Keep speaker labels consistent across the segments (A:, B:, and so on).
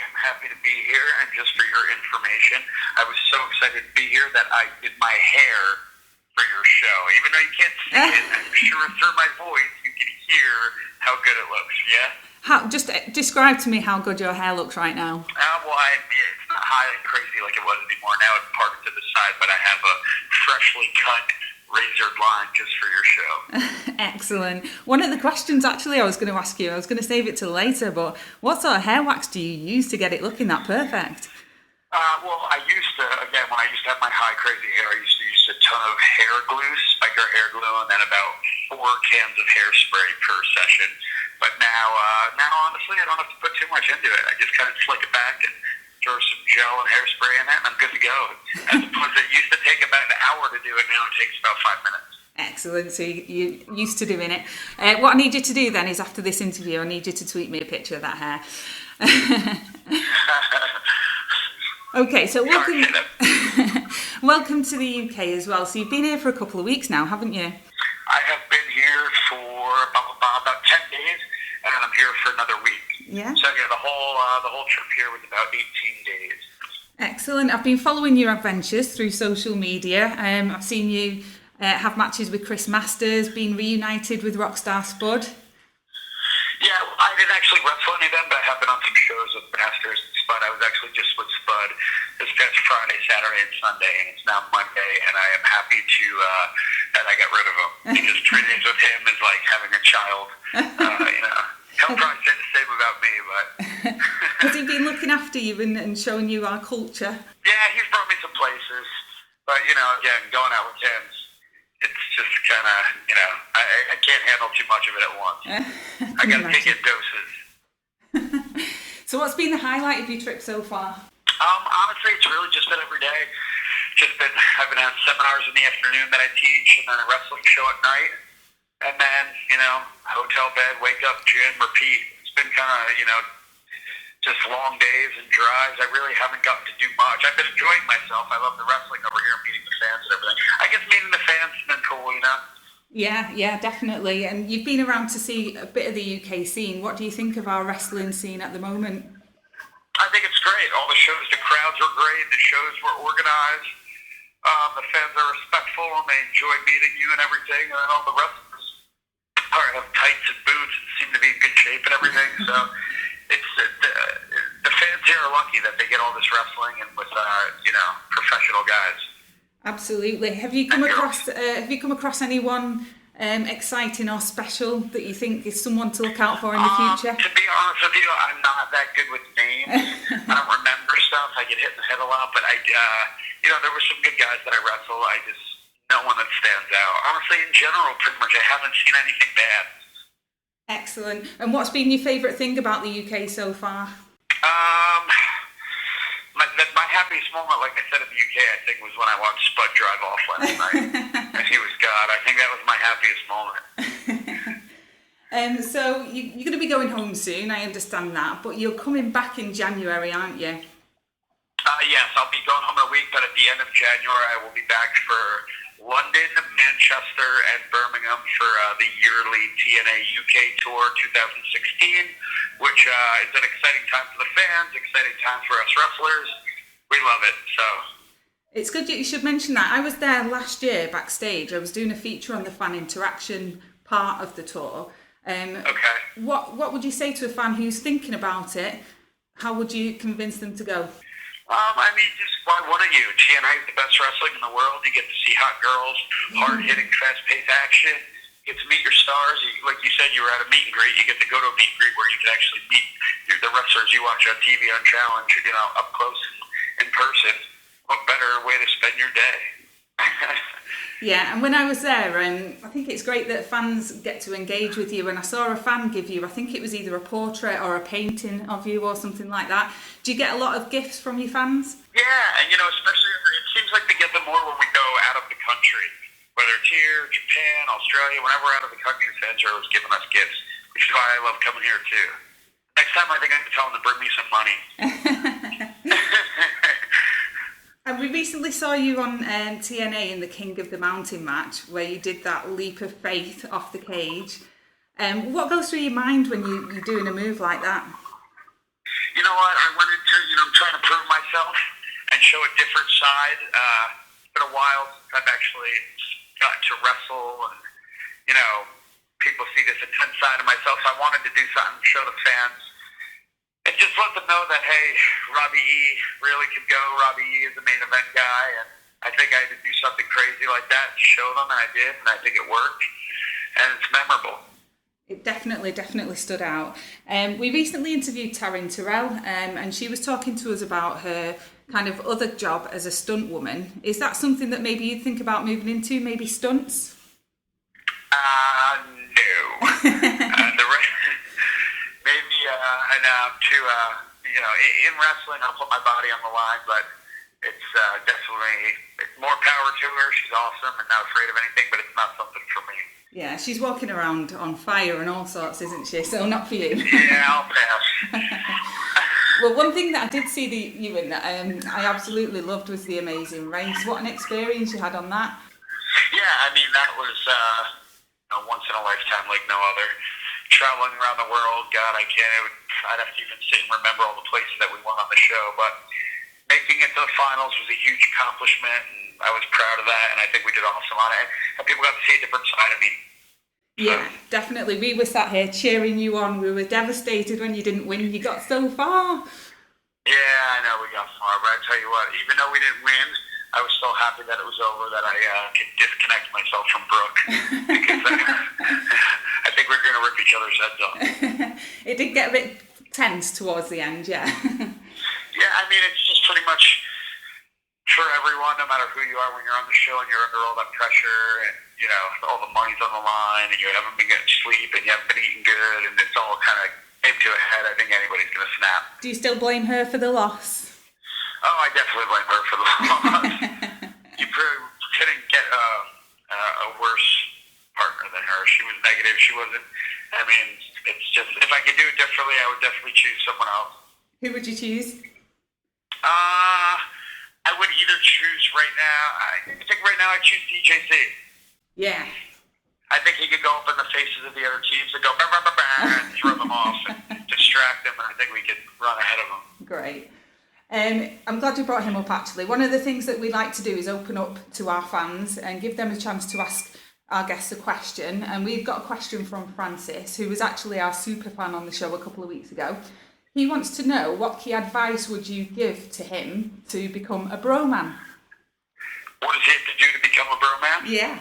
A: am happy to be here, and just for your information, I was so excited to be here that I did my hair for your show. Even though you can't see it, I'm sure through my voice you can hear how good it looks, yeah?
B: Just describe to me how good your hair looks right now.
A: It's not high and crazy like it was anymore. Now it's parted to the side, but I have a freshly cut razored line just for your show.
B: Excellent. One of the questions actually I was going to ask you, I was going to save it till later, but what sort of hair wax do you use to get it looking that perfect?
A: Well, when I used to have my high crazy hair, I used to use a ton of hair glue, spiker hair glue, and then about 4 cans of hairspray per session. But now honestly, I don't have to put too much into it. I just kind of slick it back and throw some gel and hairspray in it, and I'm good to go. As opposed to it used to take about an hour to do it, now it takes about 5 minutes. Excellent.
B: So you're used to doing it. What I need you to do then is after this interview, I need you to tweet me a picture of that hair. Okay, so welcome to the UK as well. So you've been here for a couple of weeks now, haven't you?
A: I have been here for about 10 days, and then I'm here for another week.
B: Yeah.
A: So yeah, the whole trip here was about 18 days.
B: Excellent. I've been following your adventures through social media. I've seen you have matches with Chris Masters, been reunited with Rockstar Spud.
A: Yeah, I didn't actually wrestle any of them, but I have been on some shows with Masters and Spud. I was actually just with Spud this past Friday, Saturday, and Sunday, and it's now Monday, and I am happy to that I got rid of him, because 3 days with him is like having a child. He'll probably say the same about me, but...
B: Has he been looking after you and showing you our culture?
A: Yeah, he's brought me some places, but, again, going out with him, it's just kind of, I can't handle too much of it at once. I got to take it doses.
B: So what's been the highlight of your trip so far?
A: Honestly, it's really just been every day. I've been having seminars in the afternoon that I teach, and then a wrestling show at night. And then, hotel bed, wake up, gym, repeat. It's been kind of, just long days and drives. I really haven't gotten to do much. I've been enjoying myself. I love the wrestling over here, meeting the fans and everything. I guess meeting the fans has been cool,
B: Yeah, definitely. And you've been around to see a bit of the UK scene. What do you think of our wrestling scene at the moment?
A: I think it's great. All the shows, the crowds were great. The shows were organized. The fans are respectful, and they enjoy meeting you and everything. And all the wrestlers have tights and boots and seem to be in good shape and everything. So the fans here are lucky that they get all this wrestling and with professional guys.
B: Absolutely. Have you come across anyone exciting or special that you think is someone to look out for in the future?
A: To be honest with you, I'm not that good with names. I don't remember stuff. I get hit in the head a lot, but there were some good guys that I wrestle. No one that stands out. Honestly, in general, pretty much, I haven't seen anything bad.
B: Excellent. And what's been your favourite thing about the UK so far?
A: My happiest moment, like I said, in the UK, I think, was when I watched Spud drive off last night. He was God. I think that was my happiest moment.
B: So you're going to be going home soon, I understand that, but you're coming back in January, aren't you?
A: Yes, I'll be going home in a week, but at the end of January, I will be back for London, Manchester, and Birmingham for the yearly TNA UK Tour 2016, which is an exciting time for the fans, exciting time for us wrestlers. We love it, so...
B: It's good you should mention that. I was there last year backstage. I was doing a feature on the fan interaction part of the tour.
A: Okay.
B: What would you say to a fan who's thinking about it? How would you convince them to go?
A: Just why wouldn't you? TNA is the best wrestling in the world. You get to see hot girls, hard-hitting, fast-paced action. You get to meet your stars. Like you said, you were at a meet and greet. You get to go to a meet and greet where you can actually meet the wrestlers you watch on TV on Challenge, up close in person. What better way to spend your day?
B: Yeah, and when I was there, I think it's great that fans get to engage with you. And I saw a fan give you, I think it was either a portrait or a painting of you or something like that. Do you get a lot of gifts from your fans?
A: Yeah, and especially it seems like they get them more when we go out of the country. Whether it's here, Japan, Australia, whenever we're out of the country, fans are always giving us gifts, which is why I love coming here too. Next time I think I can tell them to bring me some money.
B: And we recently saw you on TNA in the King of the Mountain match, where you did that leap of faith off the cage. What goes through your mind when you're doing a move like that?
A: you know what? I went into, trying to prove myself and show a different side. It's been a while since I've actually gotten to wrestle, and, people see this intense side of myself. So I wanted to do something, show the fans, and just let them know that, hey, Robbie E really could go. Robbie E is the main event guy, and I think I had to do something crazy like that to show them, and I did, and I think it worked, and it's memorable.
B: It definitely stood out. We recently interviewed Taryn Terrell, and she was talking to us about her kind of other job as a stunt woman. Is that something that maybe you think about moving into, maybe stunts?
A: No. Maybe, in wrestling, I'll put my body on the line, but it's definitely more power to her. She's awesome and not afraid of anything, but it's not something for me.
B: Yeah, she's walking around on fire and all sorts, isn't she? So not for you.
A: Yeah, I'll pass.
B: Well, one thing that I did see you in that I absolutely loved was the Amazing Race. What an experience you had on that.
A: Yeah, I mean, that was once in a lifetime like no other. Traveling around the world, God, I'd have to even sit and remember all the places that we went on the show, but making it to the finals was a huge accomplishment, and I was proud of that, and I think we did awesome on it, and people got to see a different side of me.
B: Yeah, definitely. We were sat here cheering you on. We were devastated when you didn't win. You got so far.
A: Yeah, I know we got far, but I tell you what, even though we didn't win, I was so happy that it was over that I could disconnect myself from Brooke, because I think we're going to rip each other's heads off.
B: It did get a bit tense towards the end, yeah.
A: Yeah, I mean, it's just pretty much for everyone, no matter who you are, when you're on the show and you're under all that pressure, and all the money's on the line, and you haven't been getting sleep, and you haven't been eating good, and it's all kind of came to a head. I think anybody's going to snap.
B: Do you still blame her for the loss?
A: Oh, I definitely blame her for the loss. You couldn't get a worse partner than her. She was negative. She wasn't. I mean, it's just, if I could do it differently, I would definitely choose someone else.
B: Who would you choose?
A: I would either choose right now. I think right now I choose DJC.
B: Yeah.
A: I think he could go up in the faces of the other teams and go bah, bah, bah, bah, and throw them off and distract them, and I think we could run ahead of them.
B: Great. I'm glad you brought him up, actually. One of the things that we like to do is open up to our fans and give them a chance to ask our guests a question. And we've got a question from Francis, who was actually our super fan on the show a couple of weeks ago. He wants to know, what key advice would you give to him to become a BROMAN?
A: What does he have to do to become a BROMAN?
B: Yeah.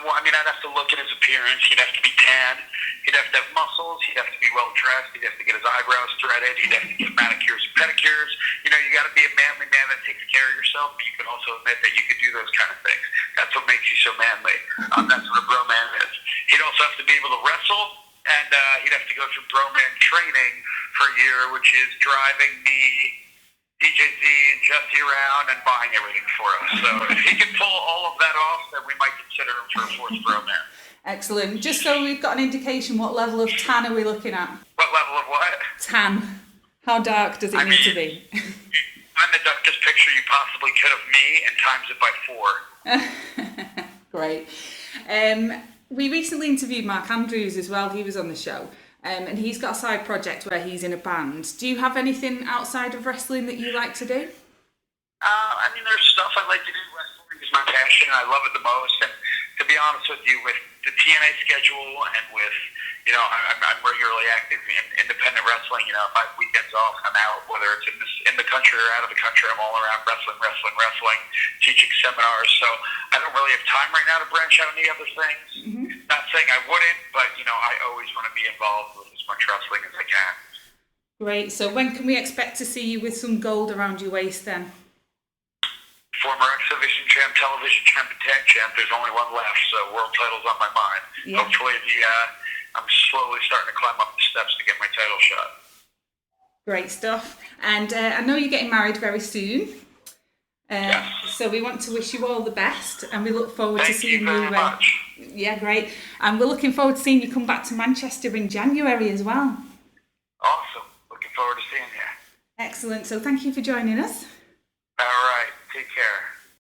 A: Well, I mean, I'd have to look at his appearance. He'd have to be tan. He'd have to have muscles. He'd have to be well-dressed. He'd have to get his eyebrows threaded. He'd have to get manicures and pedicures. You got to be a manly man that takes care of yourself, but you can also admit that you could do those kind of things. That's what makes you so manly. That's what a BROMAN is. He'd also have to be able to wrestle, and he'd have to go through BROMAN training for a year, which is driving me, DJZ, and Jesse around and buying everything for us. So if he can pull all of that off, then we might consider him for a fourth BROMAN.
B: Excellent. Just so we've got an indication, what level of tan are we looking at?
A: What level of what?
B: Tan. How dark does it need to be?
A: I'm the darkest picture you possibly could of me, and times it by 4.
B: Great. We recently interviewed Mark Andrews as well. He was on the show. And he's got a side project where he's in a band. Do you have anything outside of wrestling that you like to do?
A: I mean, there's stuff I like to do. Wrestling is my passion, and I love it the most. And to be honest with you, with the TNA schedule and with, I'm regularly active in independent wrestling. If I have weekends off, I'm out, whether it's in the country or out of the country. I'm all around wrestling, teaching seminars. So I don't really have time right now to branch out any other things. Mm-hmm. Not saying I wouldn't, but, I always want to be involved with as much wrestling as I can.
B: Great. So when can we expect to see you with some gold around your waist then?
A: Former X-Division champ, television champ, and tag champ. There's only one left, so world title's on my mind. Yeah. Hopefully I'm slowly starting to climb up the steps to get my title shot.
B: Great stuff. And I know you're getting married very soon.
A: Yes.
B: So we want to wish you all the best, and we look forward to seeing you.
A: Thank you very much.
B: Yeah, great. And we're looking forward to seeing you come back to Manchester in January as well.
A: Awesome. Looking forward to seeing you.
B: Excellent. So thank you for joining us.
A: All right. Take care.